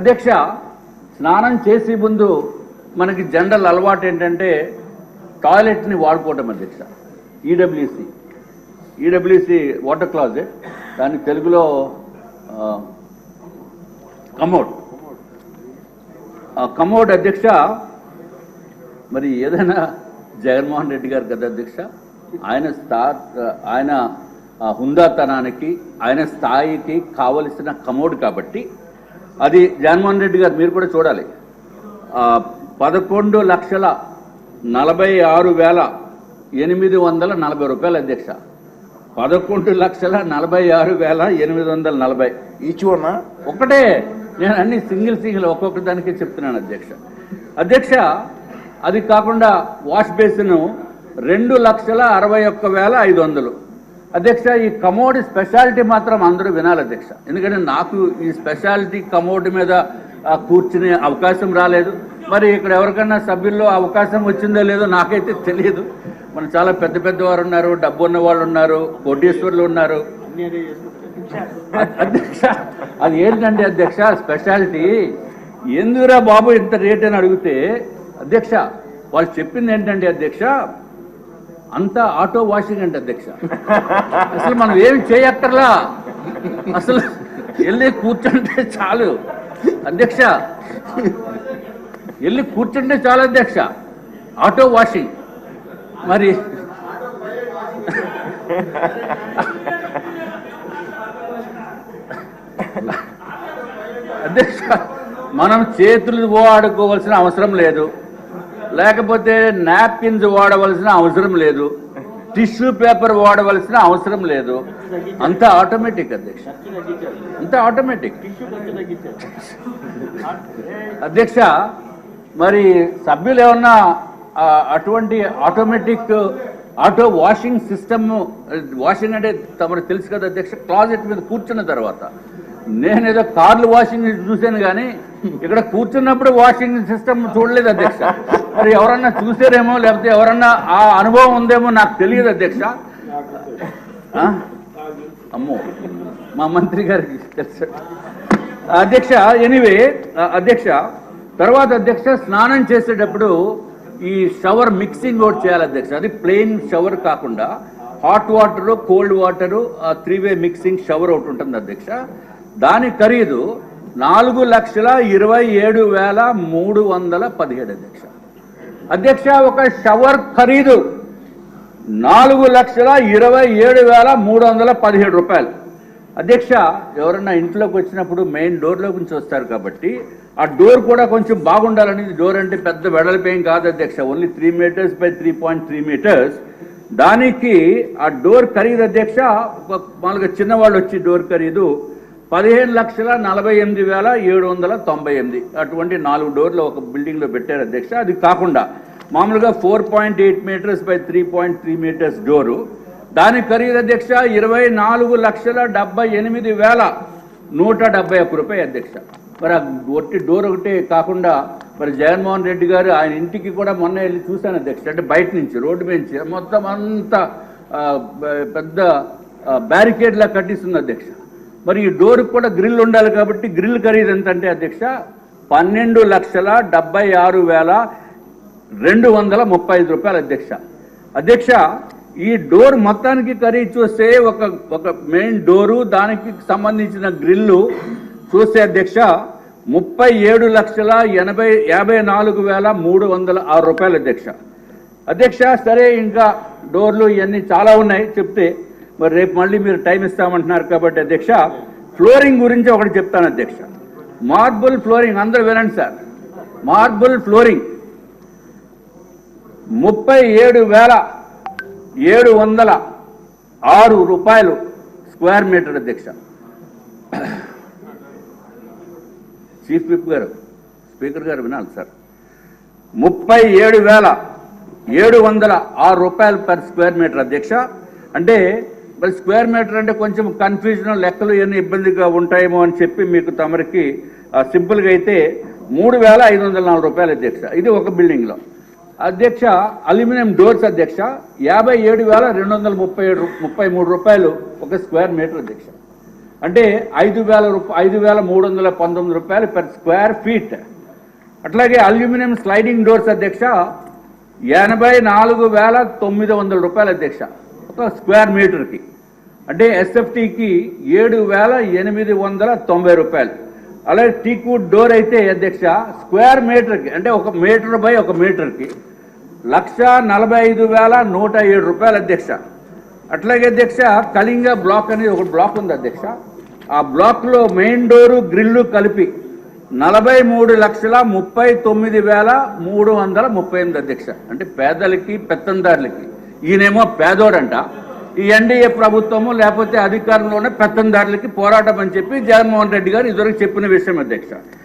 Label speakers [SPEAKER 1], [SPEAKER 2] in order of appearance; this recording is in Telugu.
[SPEAKER 1] అధ్యక్ష, స్నానం చేసే ముందు మనకి జనరల్ అలవాటు ఏంటంటే టాయిలెట్ని వాడుకోవటం అధ్యక్ష. ఈడబ్ల్యూసి వాటర్ క్లాజెట్, దాని తెలుగులో కమోడ్ అధ్యక్ష. మరి ఏదైనా జగన్మోహన్ రెడ్డి గారు కదా అధ్యక్ష, ఆయన హుందాతనానికి ఆయన స్థాయికి కావలసిన కమోడ్ కాబట్టి అది జగన్మోహన్ రెడ్డి గారు మీరు కూడా చూడాలి. 11,46,840 రూపాయలు అధ్యక్ష. 11,46,840
[SPEAKER 2] ఈచ్ వన్
[SPEAKER 1] ఒకటే. నేను అన్ని సింగిల్ ఒక్కొక్క దానికి చెప్తున్నాను అధ్యక్ష. అధ్యక్ష, అది కాకుండా వాష్ బేసిన్ 2,61,500 అధ్యక్ష. ఈ కమోడ్ స్పెషాలిటీ మాత్రం అందరూ వినాలి అధ్యక్ష, ఎందుకంటే నాకు ఈ స్పెషాలిటీ కమోడ్ మీద కూర్చునే అవకాశం రాలేదు. మరి ఇక్కడ ఎవరికన్నా సభ్యుల్లో అవకాశం వచ్చిందో లేదో నాకైతే తెలియదు. మన చాలా పెద్ద పెద్దవారు ఉన్నారు, డబ్బు ఉన్న వాళ్ళు ఉన్నారు, కోటీశ్వరులు ఉన్నారు అధ్యక్ష. అది ఏంటంటే అధ్యక్ష స్పెషాలిటీ ఎందుకురా బాబు ఇంత రేట్ అని అడిగితే అధ్యక్ష వాళ్ళు చెప్పింది ఏంటంటే అధ్యక్ష అంతా ఆటో వాషింగ్ అంటే అధ్యక్ష. అసలు మనం ఏమి చేయక్కర్లా, అసలు వెళ్ళి కూర్చుంటే చాలు అధ్యక్ష, వెళ్ళి కూర్చుంటే చాలు అధ్యక్ష, ఆటో వాషింగ్. మరి అధ్యక్ష మనం చేతులు వాడుకోవాల్సిన అవసరం లేదు, లేకపోతే నాప్కిన్స్ వాడవలసిన అవసరం లేదు, టిష్యూ పేపర్ వాడవలసిన అవసరం లేదు. అంత ఆటోమేటిక్ అధ్యక్ష, అంత ఆటోమేటిక్ అధ్యక్ష. మరి సభ్యులు ఏమన్నా అటువంటి automatic auto washing system, washing అంటే తమకు తెలుసు కదా అధ్యక్ష, క్లాజెట్ మీద కూర్చున్న తర్వాత. నేనేదో కార్లు వాషింగ్ చూశాను కానీ ఇక్కడ కూర్చున్నప్పుడు వాషింగ్ సిస్టమ్ చూడలేదు అధ్యక్ష. మరి ఎవరన్నా చూసారేమో, లేకపోతే ఎవరన్నా ఆ అనుభవం ఉందేమో నాకు తెలియదు అధ్యక్ష. అమ్మో, మా మంత్రి గారికి తెలుసు అధ్యక్ష. ఎనీవే అధ్యక్ష, తర్వాత అధ్యక్ష స్నానం చేసేటప్పుడు ఈ షవర్ మిక్సింగ్ ఒకటి చేయాలి అధ్యక్ష. అది ప్లెయిన్ షవర్ కాకుండా హాట్ వాటరు, కోల్డ్ వాటరు, 3-వే మిక్సింగ్ షవర్ ఒకటి ఉంటుంది అధ్యక్ష. దాని ఖరీదు 4,27,317 అధ్యక్ష. అధ్యక్ష ఒక షవర్ ఖరీదు 4,27,317 రూపాయలు అధ్యక్ష. ఎవరన్నా ఇంట్లోకి వచ్చినప్పుడు మెయిన్ డోర్లో నుంచి వస్తారు కాబట్టి ఆ డోర్ కూడా కొంచెం బాగుండాలని. డోర్ అంటే పెద్ద వెడల్పేం కాదు అధ్యక్ష, ఓన్లీ 3 మీటర్స్ బై 3.3 మీటర్స్. దానికి ఆ డోర్ ఖరీదు అధ్యక్ష, మామూలుగా చిన్నవాళ్ళు వచ్చి డోర్ ఖరీదు 15,48,798. అటువంటి 4 డోర్లు ఒక బిల్డింగ్లో పెట్టారు అధ్యక్ష. అది కాకుండా మామూలుగా 4.8 మీటర్స్ బై 3.3 మీటర్స్ డోరు, దాని ఖరీదు అధ్యక్ష 24,78,171 రూపాయలు అధ్యక్ష. మరి ఆ ఒట్టి డోర్ ఒకటే కాకుండా మరి జగన్మోహన్ రెడ్డి గారు ఆయన ఇంటికి కూడా మొన్న వెళ్ళి చూశాను అధ్యక్ష. అంటే బయట నుంచి రోడ్డు నుంచి మొత్తం అంతా పెద్ద బ్యారికేడ్లా కట్టిస్తుంది అధ్యక్ష. మరి ఈ డోర్కి కూడా గ్రిల్ ఉండాలి కాబట్టి గ్రిల్ ఖరీదు ఎంత అంటే అధ్యక్ష 12,76,235 రూపాయలు అధ్యక్ష. అధ్యక్ష ఈ డోర్ మొత్తానికి ఖరీదు చూస్తే ఒక మెయిన్ డోరు, దానికి సంబంధించిన గ్రిల్లు చూస్తే అధ్యక్ష 37,54,306 రూపాయలు అధ్యక్ష. అధ్యక్ష సరే, ఇంకా డోర్లు ఇవన్నీ చాలా ఉన్నాయి చెప్తే, మరి రేపు మళ్ళీ మీరు టైం ఇస్తామంటున్నారు కాబట్టి అధ్యక్ష ఫ్లోరింగ్ గురించి ఒకటి చెప్తాను అధ్యక్ష. మార్బుల్ ఫ్లోరింగ్ అందరూ వినండి సార్. మార్బుల్ ఫ్లోరింగ్ 37,706 రూపాయలు స్క్వేర్ మీటర్ అధ్యక్ష. చీఫ్ విప్ గారు, స్పీకర్ గారు వినాలి సార్. 37,706 రూపాయలు పర్ స్క్వేర్ మీటర్ అధ్యక్ష. అంటే మరి స్క్వేర్ మీటర్ అంటే కొంచెం కన్ఫ్యూజన్, లెక్కలు ఇవన్నీ ఇబ్బందిగా ఉంటాయేమో అని చెప్పి మీకు తమరికి సింపుల్గా అయితే 3,504 రూపాయలు అధ్యక్ష. ఇది ఒక బిల్డింగ్లో అధ్యక్ష. అల్యూమినియం డోర్స్ అధ్యక్ష 57,233 రూపాయలు ఒక స్క్వేర్ మీటర్ అధ్యక్ష. అంటే 5,319 రూపాయలు పర్ స్క్వేర్ ఫీట్. అట్లాగే అల్యూమినియం స్లైడింగ్ డోర్స్ అధ్యక్ష 84,900 రూపాయలు అధ్యక్ష ఒక స్క్వేర్ మీటర్కి. అంటే ఎస్ఎఫ్టీకి 7,890 రూపాయలు. అలాగే టీక్వుడ్ డోర్ అయితే అధ్యక్ష స్క్వేర్ మీటర్కి అంటే 1 మీటర్ బై 1 మీటర్కి 1,45,107 రూపాయలు అధ్యక్ష. అట్లాగే అధ్యక్ష కళింగ బ్లాక్ అనేది ఒక బ్లాక్ ఉంది అధ్యక్ష. ఆ బ్లాక్లో మెయిన్ డోరు గ్రిల్లు కలిపి 43,39,338 అధ్యక్ష. అంటే పేదలకి పెత్తందారులకి. ఈయనేమో పేదోడంట, ఈ ఎన్డీఏ ప్రభుత్వము లేకపోతే అధికారంలోనే పెత్తందారులకి పోరాటం అని చెప్పి జగన్మోహన్ రెడ్డి గారు ఇదివరకు చెప్పిన విషయం అధ్యక్ష.